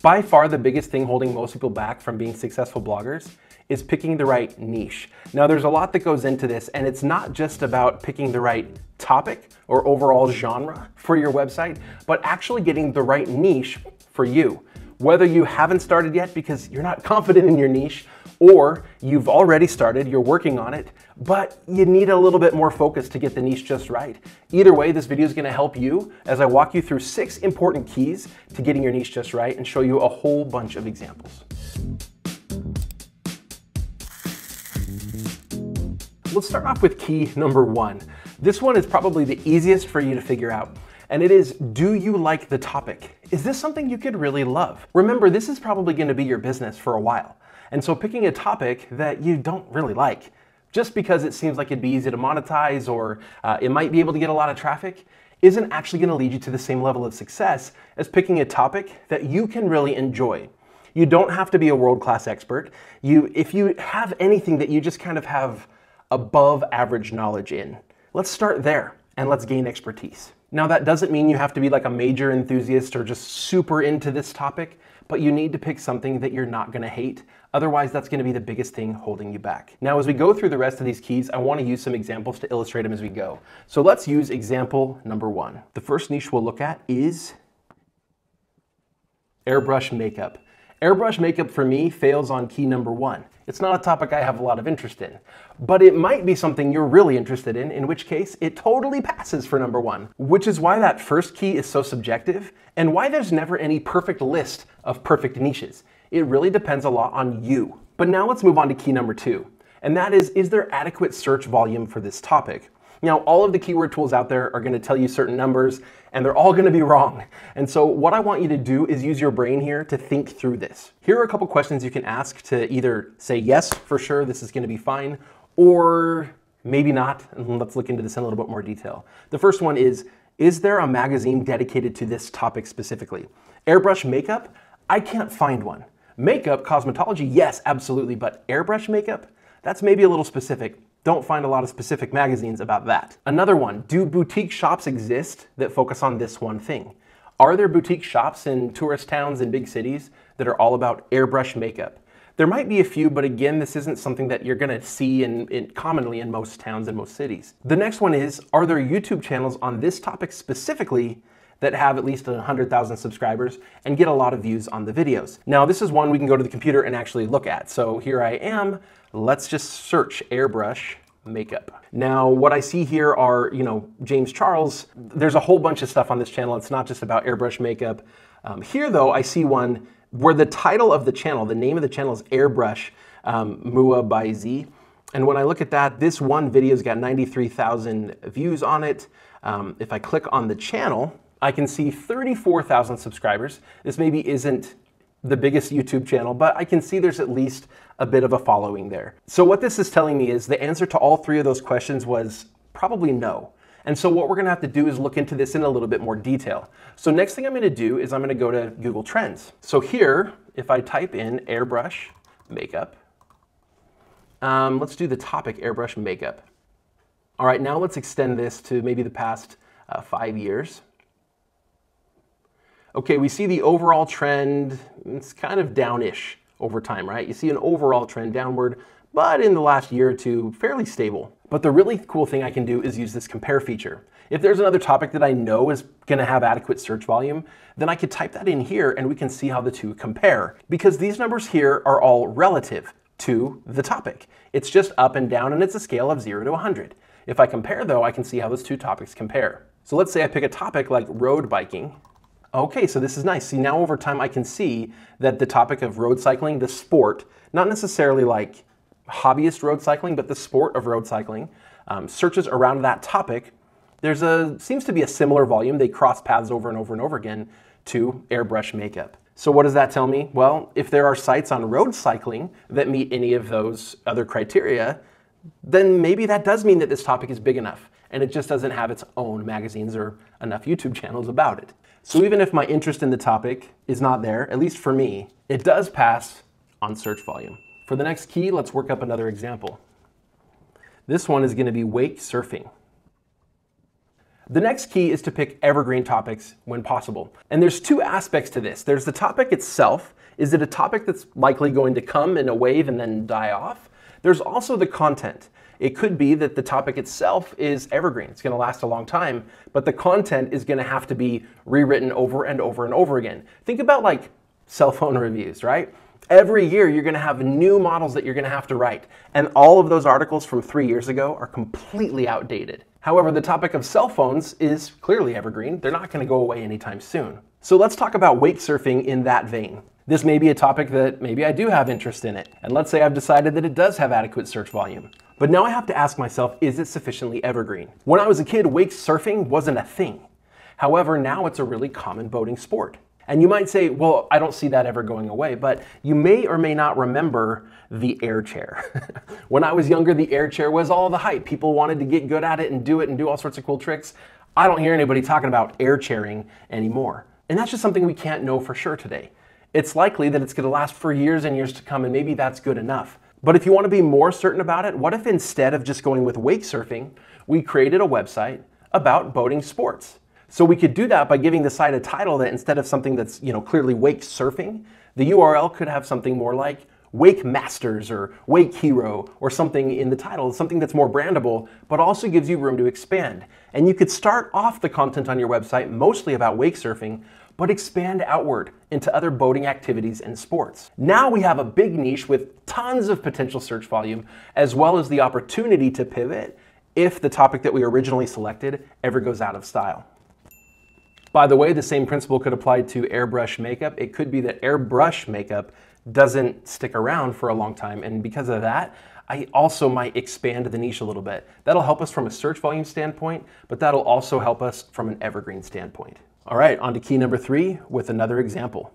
By far the biggest thing holding most people back from being successful bloggers is picking the right niche. Now there's a lot that goes into this, and it's not just about picking the right topic or overall genre for your website, but actually getting the right niche for you. Whether you haven't started yet because you're not confident in your niche, or you've already started, you're working on it, but you need a little bit more focus to get the niche just right. Either way, this video is going to help you as I walk you through 6 important keys to getting your niche just right and show you a whole bunch of examples. Let's start off with key number 1. This one is probably the easiest for you to figure out. And it is, do you like the topic? Is this something you could really love? Remember, this is probably going to be your business for a while. And so picking a topic that you don't really like, just because it seems like it'd be easy to monetize or it might be able to get a lot of traffic, isn't actually going to lead you to the same level of success as picking a topic that you can really enjoy. You don't have to be a world-class expert. If you have anything that you just kind of have above average knowledge in, let's start there and let's gain expertise. Now that doesn't mean you have to be like a major enthusiast or just super into this topic, but you need to pick something that you're not going to hate. Otherwise, that's going to be the biggest thing holding you back. Now, as we go through the rest of these keys, I want to use some examples to illustrate them as we go. So let's use example number 1. The first niche we'll look at is airbrush makeup. Airbrush makeup for me fails on key number 1. It's not a topic I have a lot of interest in, but it might be something you're really interested in which case it totally passes for number 1, which is why that first key is so subjective and why there's never any perfect list of perfect niches. It really depends a lot on you. But now let's move on to key number 2, and that is there adequate search volume for this topic? Now, all of the keyword tools out there are going to tell you certain numbers, and they're all going to be wrong. And so what I want you to do is use your brain here to think through this. Here are a couple questions you can ask to either say, yes, for sure, this is going to be fine, or maybe not. And let's look into this in a little bit more detail. The first one is there a magazine dedicated to this topic specifically? Airbrush makeup? I can't find one. Makeup, cosmetology, yes, absolutely, but airbrush makeup? That's maybe a little specific. Don't find a lot of specific magazines about that. Another one, do boutique shops exist that focus on this one thing? Are there boutique shops in tourist towns and big cities that are all about airbrush makeup? There might be a few, but again, this isn't something that you're gonna see commonly in most towns and most cities. The next one is, are there YouTube channels on this topic specifically that have at least 100,000 subscribers and get a lot of views on the videos? Now, this is one we can go to the computer and actually look at. So here I am. Let's just search airbrush makeup. Now, what I see here are, James Charles. There's a whole bunch of stuff on this channel. It's not just about airbrush makeup. Here, though, I see one where the title of the channel, the name of the channel is Airbrush Mua by Z. And when I look at that, this one video's got 93,000 views on it. If I click on the channel, I can see 34,000 subscribers. This maybe isn't the biggest YouTube channel, but I can see there's at least a bit of a following there. So what this is telling me is the answer to all 3 of those questions was probably no. And so what we're gonna have to do is look into this in a little bit more detail. So next thing I'm gonna do is I'm gonna go to Google Trends. So here, if I type in airbrush makeup, let's do the topic airbrush makeup. All right, now let's extend this to maybe the past 5 years. Okay, we see the overall trend, it's kind of downish over time, right? You see an overall trend downward, but in the last year or two, fairly stable. But the really cool thing I can do is use this compare feature. If there's another topic that I know is gonna have adequate search volume, then I could type that in here and we can see how the two compare. Because these numbers here are all relative to the topic. It's just up and down and it's a scale of 0 to 100. If I compare though, I can see how those two topics compare. So let's say I pick a topic like road biking. Okay, so this is nice. See, now over time I can see that the topic of road cycling, the sport, not necessarily like hobbyist road cycling, but the sport of road cycling, searches around that topic, seems to be a similar volume. They cross paths over and over and over again to airbrush makeup. So what does that tell me? Well, if there are sites on road cycling that meet any of those other criteria, then maybe that does mean that this topic is big enough and it just doesn't have its own magazines or enough YouTube channels about it. So even if my interest in the topic is not there, at least for me, it does pass on search volume. For the next key, let's work up another example. This one is going to be wake surfing. The next key is to pick evergreen topics when possible. And there's two aspects to this. There's the topic itself. Is it a topic that's likely going to come in a wave and then die off? There's also the content. It could be that the topic itself is evergreen. It's going to last a long time, but the content is going to have to be rewritten over and over and over again. Think about like cell phone reviews, right? Every year you're going to have new models that you're going to have to write, and all of those articles from 3 years ago are completely outdated. However, the topic of cell phones is clearly evergreen. They're not going to go away anytime soon. So let's talk about wake surfing in that vein. This may be a topic that maybe I do have interest in it, and let's say I've decided that it does have adequate search volume. But now I have to ask myself, is it sufficiently evergreen? When I was a kid, wake surfing wasn't a thing. However, now it's a really common boating sport. And you might say, well, I don't see that ever going away, but you may or may not remember the air chair. When I was younger, the air chair was all the hype. People wanted to get good at it and do all sorts of cool tricks. I don't hear anybody talking about air chairing anymore. And that's just something we can't know for sure today. It's likely that it's going to last for years and years to come, and maybe that's good enough. But if you want to be more certain about it, what if instead of just going with wake surfing, we created a website about boating sports? So we could do that by giving the site a title that instead of something that's, clearly wake surfing, the URL could have something more like Wake Masters or Wake Hero or something in the title, something that's more brandable, but also gives you room to expand. And you could start off the content on your website mostly about wake surfing, but expand outward into other boating activities and sports. Now we have a big niche with tons of potential search volume, as well as the opportunity to pivot if the topic that we originally selected ever goes out of style. By the way, the same principle could apply to airbrush makeup. It could be that airbrush makeup doesn't stick around for a long time, and because of that, I also might expand the niche a little bit. That'll help us from a search volume standpoint, but that'll also help us from an evergreen standpoint. All right, on to key number 3 with another example.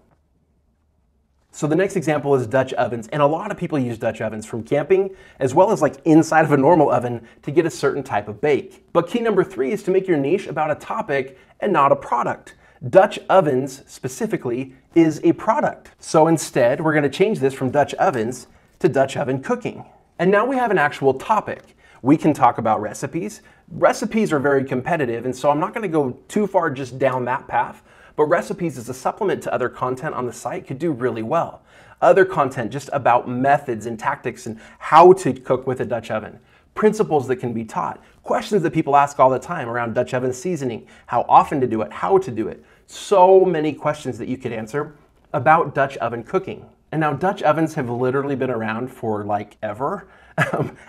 So the next example is Dutch ovens, and a lot of people use Dutch ovens from camping as well as like inside of a normal oven to get a certain type of bake. But key number 3 is to make your niche about a topic and not a product. Dutch ovens specifically is a product. So instead, we're going to change this from Dutch ovens to Dutch oven cooking. And now we have an actual topic. We can talk about recipes. Recipes are very competitive, and so I'm not going to go too far just down that path. But recipes as a supplement to other content on the site could do really well. Other content just about methods and tactics and how to cook with a Dutch oven. Principles that can be taught. Questions that people ask all the time around Dutch oven seasoning. How often to do it, how to do it. So many questions that you could answer about Dutch oven cooking. And now Dutch ovens have literally been around for like ever.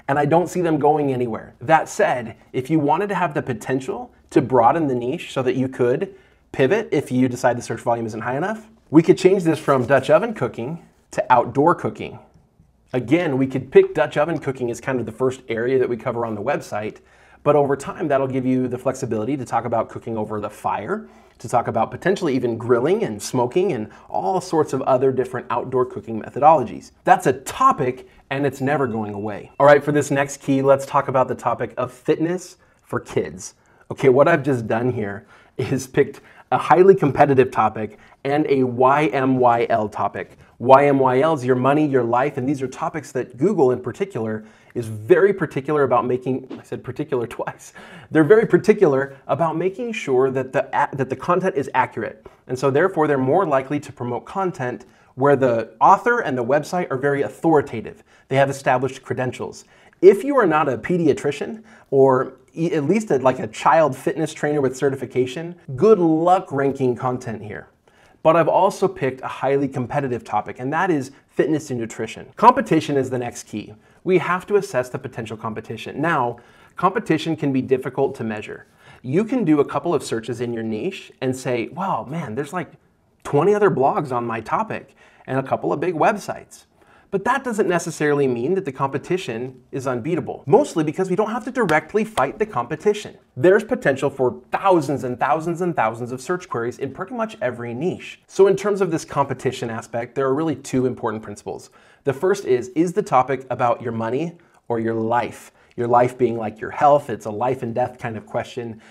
And I don't see them going anywhere. That said, if you wanted to have the potential to broaden the niche so that you could pivot if you decide the search volume isn't high enough, we could change this from Dutch oven cooking to outdoor cooking. Again, we could pick Dutch oven cooking as kind of the first area that we cover on the website, but over time that'll give you the flexibility to talk about cooking over the fire, to talk about potentially even grilling and smoking and all sorts of other different outdoor cooking methodologies. That's a topic and it's never going away. All right, for this next key, let's talk about the topic of fitness for kids. Okay, what I've just done here is picked a highly competitive topic and a YMYL topic. YMYL is your money, your life, and these are topics that Google in particular is very particular about making, I said particular twice, they're very particular about making sure that the content is accurate. And so therefore they're more likely to promote content where the author and the website are very authoritative. They have established credentials. If you are not a pediatrician or at least like a child fitness trainer with certification, good luck ranking content here. But I've also picked a highly competitive topic, and that is fitness and nutrition. Competition is the next key. We have to assess the potential competition. Now, competition can be difficult to measure. You can do a couple of searches in your niche and say, wow, man, there's like 20 other blogs on my topic and a couple of big websites. But that doesn't necessarily mean that the competition is unbeatable, mostly because we don't have to directly fight the competition. There's potential for thousands and thousands and thousands of search queries in pretty much every niche. So in terms of this competition aspect, there are really two important principles. The first is the topic about your money or your life? Your life being like your health, it's a life and death kind of question.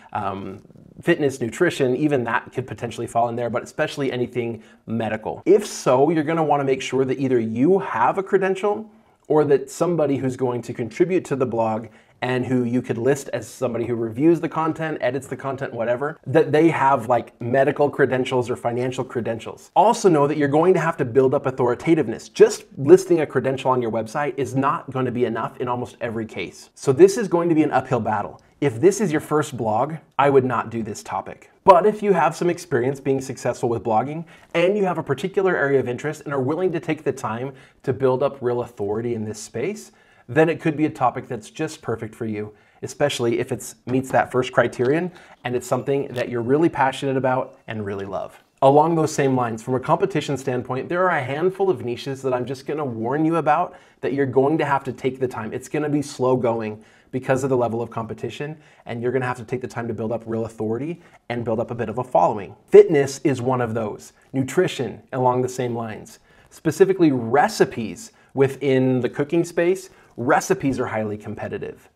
Fitness, nutrition, even that could potentially fall in there, but especially anything medical. If so, you're gonna wanna make sure that either you have a credential or that somebody who's going to contribute to the blog and who you could list as somebody who reviews the content, edits the content, whatever, that they have like medical credentials or financial credentials. Also know that you're going to have to build up authoritativeness. Just listing a credential on your website is not going to be enough in almost every case. So this is going to be an uphill battle. If this is your first blog, I would not do this topic. But if you have some experience being successful with blogging and you have a particular area of interest and are willing to take the time to build up real authority in this space, then it could be a topic that's just perfect for you, especially if it meets that first criterion and it's something that you're really passionate about and really love. Along those same lines, from a competition standpoint, there are a handful of niches that I'm just gonna warn you about that you're going to have to take the time. It's gonna be slow going because of the level of competition, and you're gonna have to take the time to build up real authority and build up a bit of a following. Fitness is one of those. Nutrition, along the same lines. Specifically recipes within the cooking space, recipes are highly competitive.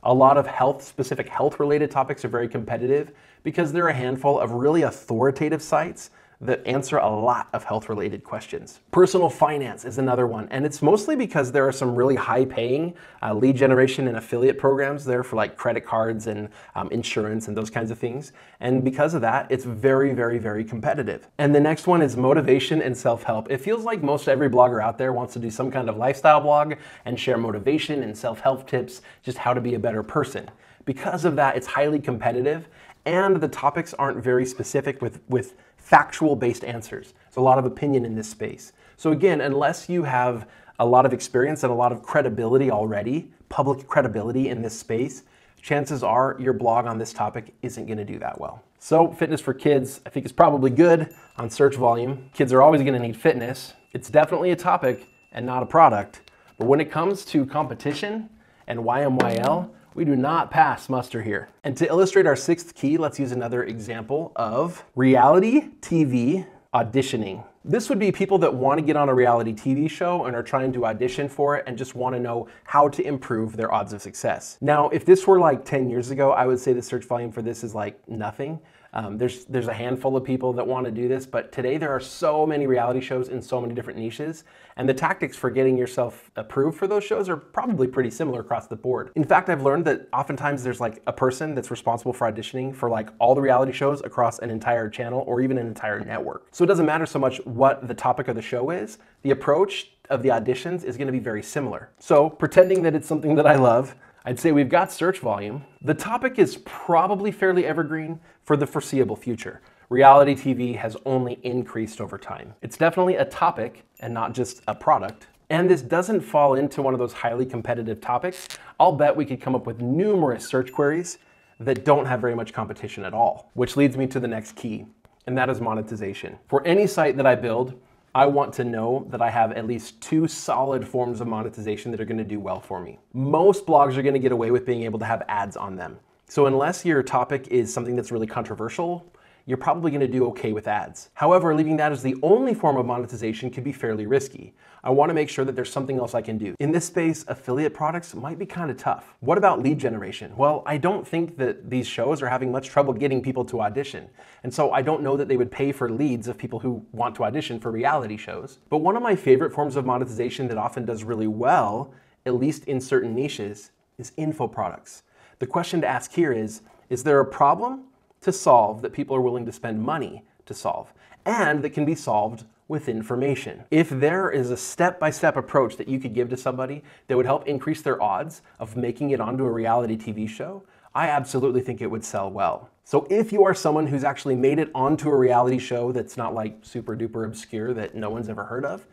A lot of specific health-related topics are very competitive because there are a handful of really authoritative sites that answer a lot of health-related questions. Personal finance is another one, and it's mostly because there are some really high-paying lead generation and affiliate programs there for like credit cards and insurance and those kinds of things. And because of that, it's very, very, very competitive. And the next one is motivation and self-help. It feels like most every blogger out there wants to do some kind of lifestyle blog and share motivation and self-help tips, just how to be a better person. Because of that, it's highly competitive, and the topics aren't very specific with factual-based answers. There's a lot of opinion in this space. So again, unless you have a lot of experience and a lot of credibility already, public credibility in this space, chances are your blog on this topic isn't gonna do that well. So fitness for kids, I think is probably good on search volume. Kids are always gonna need fitness. It's definitely a topic and not a product. But when it comes to competition and YMYL, we do not pass muster here. And to illustrate our sixth key, let's use another example of reality TV auditioning. This would be people that want to get on a reality TV show and are trying to audition for it and just want to know how to improve their odds of success. Now, if this were like 10 years ago, I would say the search volume for this is like nothing. There's a handful of people that want to do this, but today there are so many reality shows in so many different niches, and the tactics for getting yourself approved for those shows are probably pretty similar across the board. In fact, I've learned that oftentimes there's like a person that's responsible for auditioning for like all the reality shows across an entire channel or even an entire network. So it doesn't matter so much what the topic of the show is, the approach of the auditions is going to be very similar. So pretending that it's something that I love, I'd say we've got search volume. The topic is probably fairly evergreen for the foreseeable future. Reality TV has only increased over time. It's definitely a topic and not just a product. And this doesn't fall into one of those highly competitive topics. I'll bet we could come up with numerous search queries that don't have very much competition at all, which leads me to the next key, and that is monetization. For any site that I build, I want to know that I have at least 2 solid forms of monetization that are going to do well for me. Most blogs are going to get away with being able to have ads on them. So unless your topic is something that's really controversial, you're probably going to do okay with ads. However, leaving that as the only form of monetization can be fairly risky. I want to make sure that there's something else I can do. In this space, affiliate products might be kind of tough. What about lead generation? Well, I don't think that these shows are having much trouble getting people to audition. And so I don't know that they would pay for leads of people who want to audition for reality shows. But one of my favorite forms of monetization that often does really well, at least in certain niches, is info products. The question to ask here is there a problem to solve that people are willing to spend money to solve, and that can be solved with information? If there is a step-by-step approach that you could give to somebody that would help increase their odds of making it onto a reality TV show, I absolutely think it would sell well. So if you are someone who's actually made it onto a reality show that's not like super duper obscure that no one's ever heard of,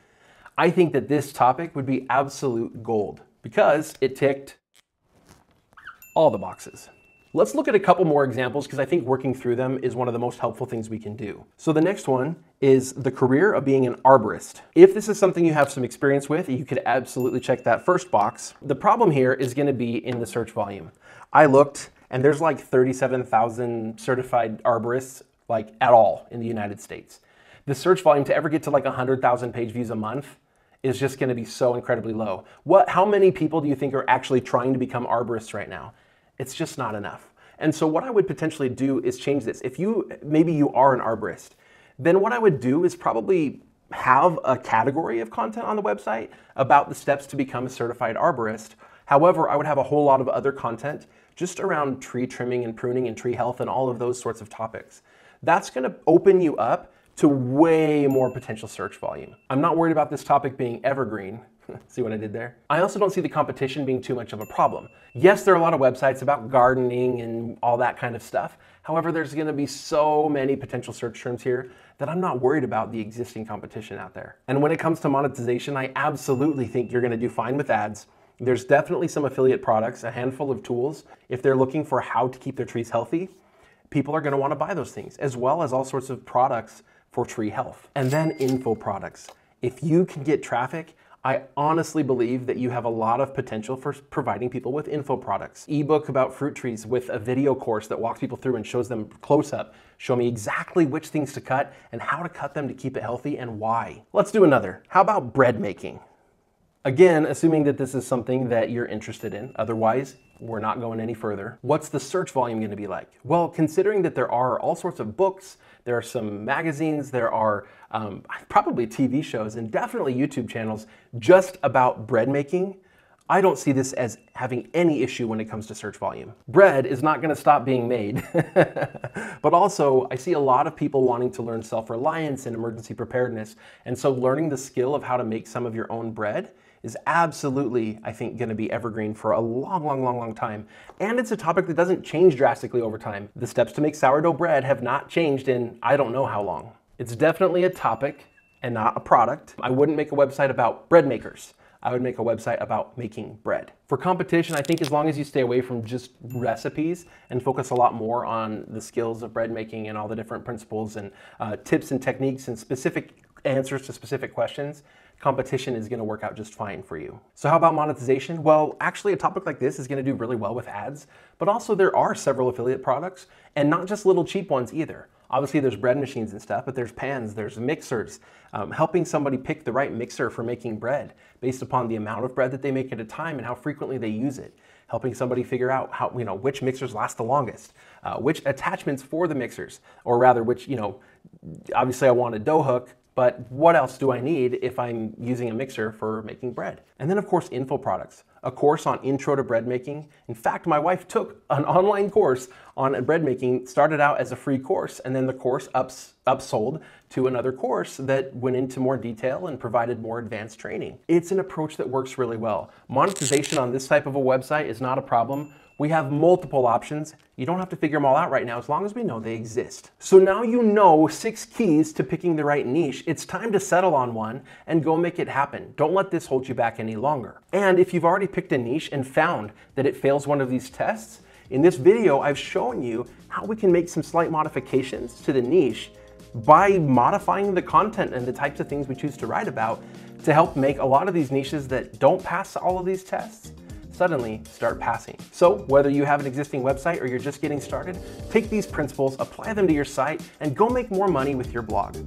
I think that this topic would be absolute gold because it ticked all the boxes. Let's look at a couple more examples because I think working through them is one of the most helpful things we can do. So the next one is the career of being an arborist. If this is something you have some experience with, you could absolutely check that first box. The problem here is going to be in the search volume. I looked and there's like 37,000 certified arborists like at all in the United States. The search volume to ever get to like 100,000 page views a month is just going to be so incredibly low. How many people do you think are actually trying to become arborists right now? It's just not enough. And so what I would potentially do is change this. If maybe you are an arborist, then what I would do is probably have a category of content on the website about the steps to become a certified arborist. However, I would have a whole lot of other content just around tree trimming and pruning and tree health and all of those sorts of topics. That's going to open you up to way more potential search volume. I'm not worried about this topic being evergreen. See what I did there? I also don't see the competition being too much of a problem. Yes, there are a lot of websites about gardening and all that kind of stuff. However, there's going to be so many potential search terms here that I'm not worried about the existing competition out there. And when it comes to monetization, I absolutely think you're going to do fine with ads. There's definitely some affiliate products, a handful of tools. If they're looking for how to keep their trees healthy, people are going to want to buy those things, as well as all sorts of products for tree health. And then info products. If you can get traffic, I honestly believe that you have a lot of potential for providing people with info products. Ebook about fruit trees with a video course that walks people through and shows them close up. Show me exactly which things to cut and how to cut them to keep it healthy and why. Let's do another. How about bread making? Again, assuming that this is something that you're interested in. Otherwise, we're not going any further. What's the search volume going to be like? Well, considering that there are all sorts of books, there are some magazines, there are probably TV shows and definitely YouTube channels just about bread making, I don't see this as having any issue when it comes to search volume. Bread is not going to stop being made, but also I see a lot of people wanting to learn self-reliance and emergency preparedness, and so learning the skill of how to make some of your own bread is absolutely, I think, going to be evergreen for a long time. And it's a topic that doesn't change drastically over time. The steps to make sourdough bread have not changed in I don't know how long. It's definitely a topic and not a product. I wouldn't make a website about bread makers. I would make a website about making bread. For competition, I think as long as you stay away from just recipes and focus a lot more on the skills of bread making and all the different principles and tips and techniques and specific answers to specific questions, competition is going to work out just fine for you. So how about monetization? Well, actually a topic like this is going to do really well with ads, but also there are several affiliate products and not just little cheap ones either. Obviously there's bread machines and stuff, but there's pans, there's mixers, helping somebody pick the right mixer for making bread based upon the amount of bread that they make at a time and how frequently they use it. Helping somebody figure out how, which mixers last the longest, which attachments for the mixers, or rather which, obviously I want a dough hook, but what else do I need if I'm using a mixer for making bread? And then of course, info products. A course on intro to bread making. In fact, my wife took an online course on bread making, started out as a free course, and then the course upsold to another course that went into more detail and provided more advanced training. It's an approach that works really well. Monetization on this type of a website is not a problem. We have multiple options. You don't have to figure them all out right now as long as we know they exist. So now you know 6 keys to picking the right niche. It's time to settle on one and go make it happen. Don't let this hold you back any longer. And if you've already picked a niche and found that it fails one of these tests, in this video I've shown you how we can make some slight modifications to the niche by modifying the content and the types of things we choose to write about to help make a lot of these niches that don't pass all of these tests suddenly start passing. So whether you have an existing website or you're just getting started, take these principles, apply them to your site, and go make more money with your blog.